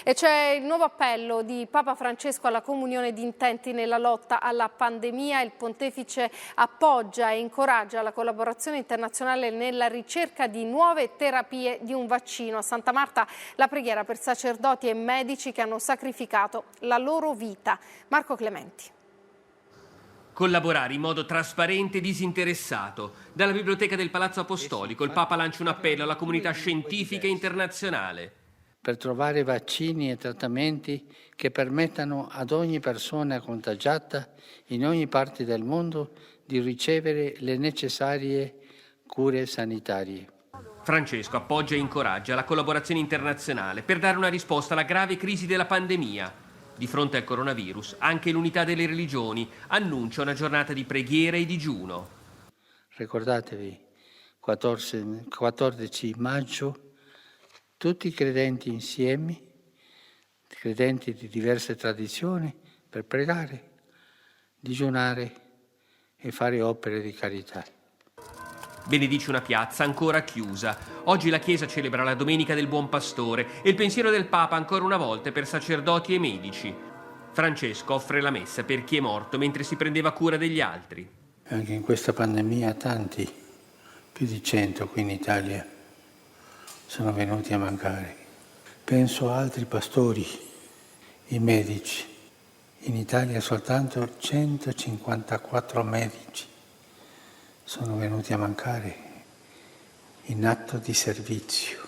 E c'è il nuovo appello di Papa Francesco alla comunione di intenti nella lotta alla pandemia. Il pontefice appoggia e incoraggia la collaborazione internazionale nella ricerca di nuove terapie di un vaccino. A Santa Marta la preghiera per sacerdoti e medici che hanno sacrificato la loro vita. Marco Clementi. Collaborare in modo trasparente e disinteressato. Dalla biblioteca del Palazzo Apostolico il Papa lancia un appello alla comunità scientifica internazionale. Per trovare vaccini e trattamenti che permettano ad ogni persona contagiata in ogni parte del mondo di ricevere le necessarie cure sanitarie. Francesco appoggia e incoraggia la collaborazione internazionale per dare una risposta alla grave crisi della pandemia. Di fronte al coronavirus, anche l'unità delle religioni annuncia una giornata di preghiera e digiuno. Ricordatevi, 14 maggio, tutti i credenti insieme, credenti di diverse tradizioni, per pregare, digiunare e fare opere di carità. Benedice una piazza ancora chiusa. Oggi la Chiesa celebra la Domenica del Buon Pastore e il pensiero del Papa ancora una volta è per sacerdoti e medici. Francesco offre la messa per chi è morto mentre si prendeva cura degli altri. Anche in questa pandemia tanti, più di 100 qui in Italia, sono venuti a mancare. Penso a altri pastori, i medici. In Italia soltanto 154 medici sono venuti a mancare in atto di servizio.